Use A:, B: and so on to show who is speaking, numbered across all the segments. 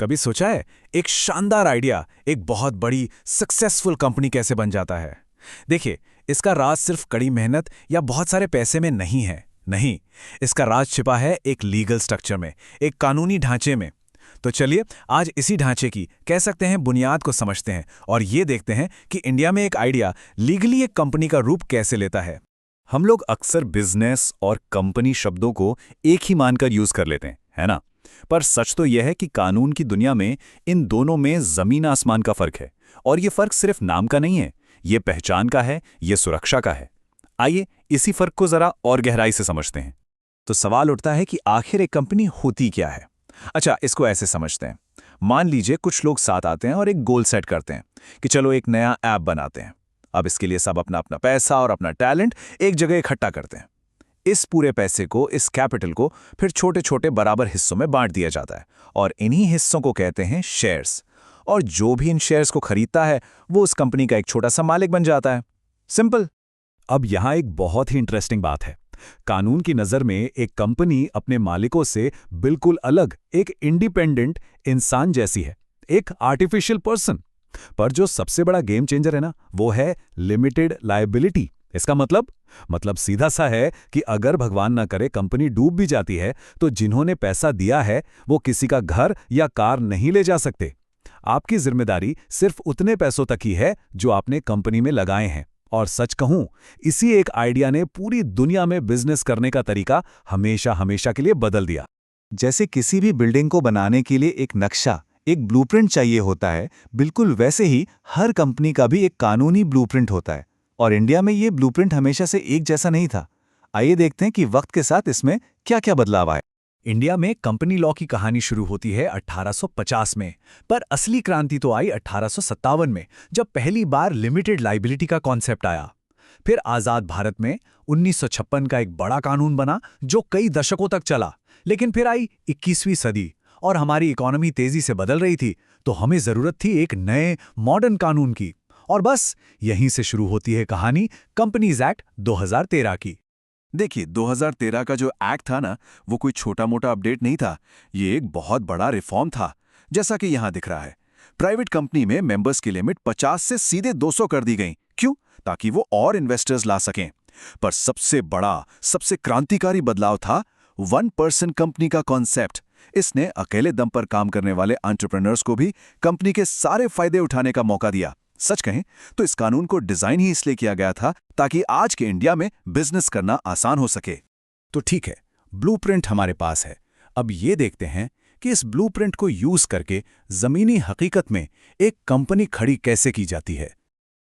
A: कभी सोचा है एक शानदार आइडिया एक बहुत बड़ी सक्सेसफुल कंपनी कैसे बन जाता है? देखिए, इसका राज सिर्फ कड़ी मेहनत या बहुत सारे पैसे में नहीं है। नहीं, इसका राज छिपा है एक लीगल स्ट्रक्चर में, एक कानूनी ढांचे में। तो चलिए आज इसी ढांचे की कह सकते हैं बुनियाद को समझते हैं और ये देखते हैं कि इंडिया में एक आइडिया लीगली एक कंपनी का रूप कैसे लेता है।
B: हम लोग अक्सर बिजनेस और कंपनी शब्दों को एक ही मानकर यूज कर लेते हैं, है ना? पर सच तो यह है कि कानून की दुनिया में इन दोनों में जमीन आसमान का फर्क है। और ये फर्क सिर्फ नाम का नहीं है, ये पहचान का है, ये सुरक्षा का है। आइए इसी फर्क को जरा और गहराई से समझते हैं।
A: तो सवाल उठता है कि आखिर एक कंपनी होती क्या है? अच्छा, इसको ऐसे समझते हैं। मान लीजिए कुछ लोग साथ आते हैं और एक गोल सेट करते हैं कि चलो एक नया ऐप बनाते हैं। अब इसके लिए सब अपना अपना पैसा और अपना टैलेंट एक जगह इकट्ठा करते हैं। इस पूरे पैसे को, इस कैपिटल को फिर छोटे छोटे बराबर हिस्सों में बांट दिया जाता है और इन्हीं हिस्सों को कहते हैं शेयर्स। और जो भी इन शेयर्स को खरीदता है वो उस कंपनी का एक छोटा सा मालिक बन जाता है। सिंपल।
B: अब यहाँ एक बहुत ही इंटरेस्टिंग बात है। कानून की नज़र में एक कंपनी अपने मालिकों से बिल्कुल अलग, एक इंडिपेंडेंट इंसान जैसी है, एक आर्टिफिशियल पर्सन। पर जो सबसे बड़ा गेम चेंजर है ना, वो है लिमिटेड लायबिलिटी। इसका मतलब सीधा सा है कि अगर भगवान ना करे कंपनी डूब भी जाती है तो जिन्होंने पैसा दिया है वो किसी का घर या कार नहीं ले जा सकते। आपकी जिम्मेदारी सिर्फ उतने पैसों तक ही है जो आपने कंपनी में लगाए हैं। और सच कहूं, इसी एक आइडिया ने पूरी दुनिया में बिजनेस करने का तरीका हमेशा हमेशा के लिए बदल दिया।
C: जैसे किसी भी बिल्डिंग को बनाने के लिए एक नक्शा, एक ब्लूप्रिंट चाहिए होता है, बिल्कुल वैसे ही हर कंपनी का भी एक कानूनी ब्लूप्रिंट होता है। और इंडिया में ये ब्लूप्रिंट हमेशा से एक जैसा नहीं था। आइए देखते हैं कि वक्त के साथ इसमें क्या क्या बदलाव आए।
A: इंडिया में कंपनी लॉ की कहानी शुरू होती है 1850 में, पर असली क्रांति तो आई 1857 में, जब पहली बार लिमिटेड लायबिलिटी का कॉन्सेप्ट आया। फिर आजाद भारत में 1956 का एक बड़ा कानून बना जो कई दशकों तक चला। लेकिन फिर आई 21वीं सदी और हमारी इकोनॉमी तेजी से बदल रही थी, तो हमें जरूरत थी एक नए मॉडर्न कानून की। और बस यहीं से शुरू होती है कहानी कंपनीज एक्ट 2013 की।
B: देखिए, 2013 का जो एक्ट था ना, वो कोई छोटा मोटा अपडेट नहीं था। ये एक बहुत बड़ा रिफॉर्म था। जैसा कि यहाँ दिख रहा है, प्राइवेट कंपनी में मेंबर्स की लिमिट 50 से सीधे 200 कर दी गई। क्यों? ताकि वो और इन्वेस्टर्स ला सकें। पर सबसे बड़ा, सबसे क्रांतिकारी बदलाव था 1% कंपनी का कॉन्सेप्ट। इसने अकेले दम पर काम करने वाले एंटरप्रेन्योर्स को भी कंपनी के सारे फायदे उठाने का मौका दिया। सच कहें तो इस कानून को डिजाइन ही इसलिए किया गया था ताकि आज के इंडिया में बिजनेस करना आसान हो सके।
A: तो ठीक है, ब्लूप्रिंट हमारे पास है। अब ये देखते हैं कि इस ब्लूप्रिंट को यूज करके जमीनी हकीकत में एक कंपनी खड़ी कैसे की जाती है।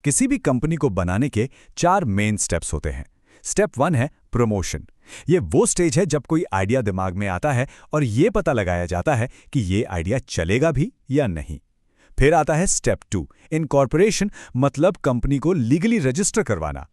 A: किसी भी कंपनी को बनाने के 4 मेन स्टेप्स होते हैं। स्टेप 1 है प्रमोशन। ये वो स्टेज है जब कोई आइडिया दिमाग में आता है और ये पता लगाया जाता है कि ये आइडिया चलेगा भी या नहीं। फिर आता है स्टेप 2, इनकॉर्पोरेशन, मतलब कंपनी को लीगली रजिस्टर करवाना।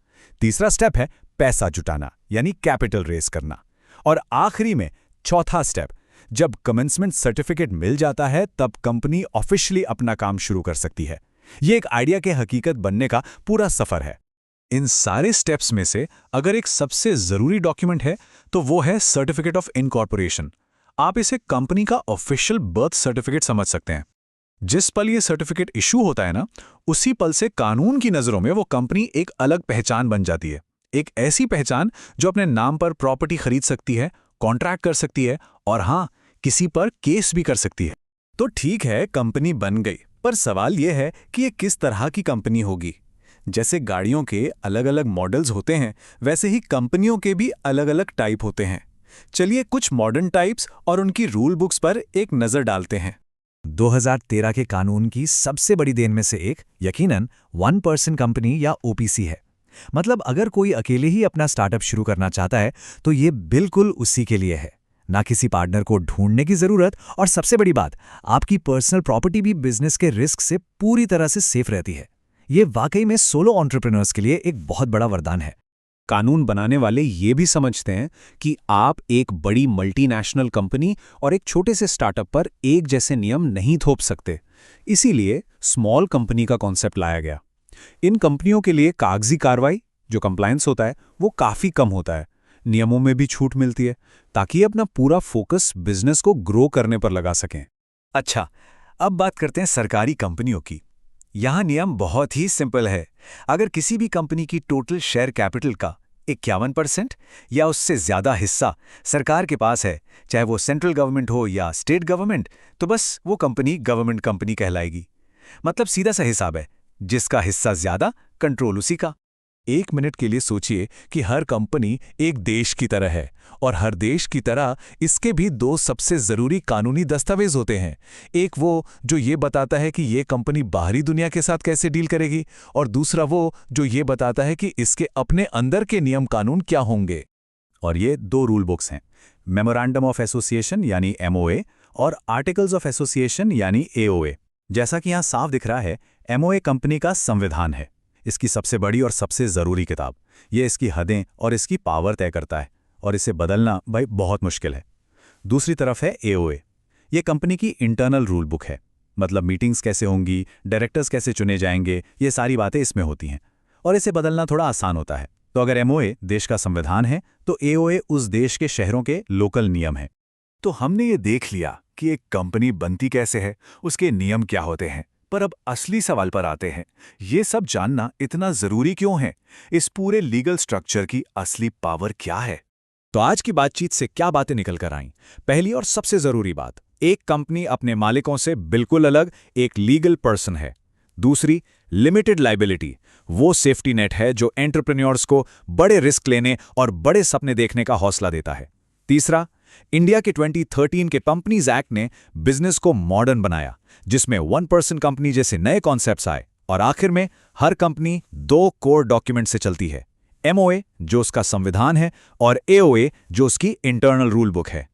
A: तीसरा स्टेप है पैसा जुटाना, यानी कैपिटल रेज करना। और आखिरी में चौथा स्टेप, जब कमेंसमेंट सर्टिफिकेट मिल जाता है तब कंपनी ऑफिशियली अपना काम शुरू कर सकती है। ये एक आइडिया के हकीकत बनने का पूरा सफर है। इन सारे स्टेप्स में से अगर एक सबसे जरूरी डॉक्यूमेंट है तो वो है सर्टिफिकेट ऑफ इनकॉर्पोरेशन। आप इसे कंपनी का ऑफिशियल बर्थ सर्टिफिकेट समझ सकते हैं। जिस पल ये सर्टिफिकेट इशू होता है ना, उसी पल से कानून की नजरों में वो कंपनी एक अलग पहचान बन जाती है। एक ऐसी पहचान जो अपने नाम पर प्रॉपर्टी खरीद सकती है, कॉन्ट्रैक्ट कर सकती है और हाँ, किसी पर केस भी कर सकती है। तो ठीक है, कंपनी बन गई, पर सवाल यह है कि ये किस तरह की कंपनी होगी। जैसे गाड़ियों के अलग अलग मॉडल्स होते हैं, वैसे ही कंपनियों के भी अलग अलग टाइप होते हैं। चलिए कुछ मॉडर्न टाइप्स और उनकी रूल बुक्स पर एक नजर डालते हैं। 2013 के कानून की सबसे बड़ी देन में से एक यकीनन 1% कंपनी या ओपीसी है। मतलब अगर कोई अकेले ही अपना स्टार्टअप शुरू करना चाहता है तो ये बिल्कुल उसी के लिए है। ना किसी पार्टनर को ढूंढने की जरूरत, और सबसे बड़ी बात, आपकी पर्सनल प्रॉपर्टी भी बिजनेस के रिस्क से पूरी तरह से सेफ रहती है। ये वाकई में सोलो एंटरप्रेन्योर्स के लिए एक बहुत बड़ा वरदान है।
B: कानून बनाने वाले ये भी समझते हैं कि आप एक बड़ी मल्टीनेशनल कंपनी और एक छोटे से स्टार्टअप पर एक जैसे नियम नहीं थोप सकते। इसीलिए स्मॉल कंपनी का कॉन्सेप्ट लाया गया। इन कंपनियों के लिए कागजी कार्रवाई, जो कंप्लायंस होता है, वो काफ़ी कम होता है। नियमों में भी छूट मिलती है ताकि अपना पूरा फोकस बिजनेस को ग्रो करने पर लगा सकें।
A: अच्छा,
B: अब बात करते हैं सरकारी कंपनियों की। यहाँ नियम बहुत ही सिंपल है। अगर किसी भी कंपनी की टोटल शेयर कैपिटल का 51% या उससे ज़्यादा हिस्सा सरकार के पास है, चाहे वो सेंट्रल गवर्नमेंट हो या स्टेट गवर्नमेंट, तो बस वो कंपनी गवर्नमेंट कंपनी कहलाएगी। मतलब सीधा सा हिसाब है, जिसका हिस्सा ज़्यादा, कंट्रोल उसी का।
A: 1 मिनट के लिए सोचिए कि हर कंपनी एक देश की तरह है और हर देश की तरह इसके भी 2 सबसे ज़रूरी कानूनी दस्तावेज होते हैं। एक वो जो ये बताता है कि ये कंपनी बाहरी दुनिया के साथ कैसे डील करेगी, और दूसरा वो जो ये बताता है कि इसके अपने अंदर के नियम कानून क्या होंगे।
B: और ये 2 रूल बुक्स हैं, मेमोरेंडम ऑफ एसोसिएशन यानी MOA और आर्टिकल्स ऑफ एसोसिएशन यानी AOA। जैसा कि यहाँ साफ दिख रहा है, MOA कंपनी का संविधान है, इसकी सबसे बड़ी और सबसे ज़रूरी किताब। ये इसकी हदें और इसकी पावर तय करता है, और इसे बदलना भाई बहुत मुश्किल है। दूसरी तरफ है AOA। ये कंपनी की इंटरनल रूल बुक है, मतलब मीटिंग्स कैसे होंगी, डायरेक्टर्स कैसे चुने जाएंगे, ये सारी बातें इसमें होती हैं, और इसे बदलना थोड़ा आसान होता है। तो अगर MOA देश का संविधान है, तो AOA उस देश के शहरों के लोकल नियम है।
C: तो हमने ये देख लिया कि एक कंपनी बनती कैसे है, उसके नियम क्या होते हैं, पर अब असली सवाल पर आते हैं। ये सब जानना इतना जरूरी क्यों है? इस पूरे लीगल स्ट्रक्चर की असली पावर क्या है?
B: तो आज की बातचीत से क्या बातें निकल कर आईं? पहली और सबसे जरूरी बात, एक कंपनी अपने मालिकों से बिल्कुल अलग एक लीगल पर्सन है। दूसरी, लिमिटेड लाइबिलिटी, वो सेफ्टी नेट है जो एंटरप्रेन्योर्स को बड़े रिस्क लेने और बड़े सपने देखने का हौसला देता है। तीसरा, इंडिया के 2013 के कंपनीज एक्ट ने बिजनेस को मॉडर्न बनाया, जिसमें 1% कंपनी जैसे नए कॉन्सेप्ट्स आए। और आखिर में हर कंपनी 2 कोर डॉक्यूमेंट से चलती है, MOA जो उसका संविधान है और AOA जो उसकी इंटरनल रूल बुक है।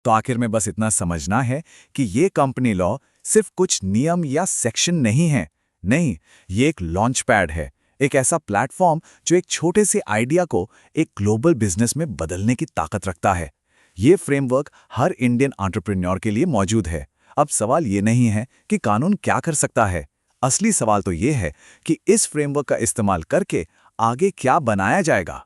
C: तो आखिर में बस इतना समझना है कि ये कंपनी लॉ सिर्फ कुछ नियम या सेक्शन नहीं है। नहीं, ये एक लॉन्च पैड है, एक ऐसा प्लेटफॉर्म जो एक छोटे से आइडिया को एक ग्लोबल बिजनेस में बदलने की ताकत रखता है। ये फ्रेमवर्क हर इंडियन एंटरप्रेन्योर के लिए मौजूद है। अब सवाल ये नहीं है कि कानून क्या कर सकता है, असली सवाल तो ये है कि इस फ्रेमवर्क का इस्तेमाल करके आगे क्या बनाया जाएगा।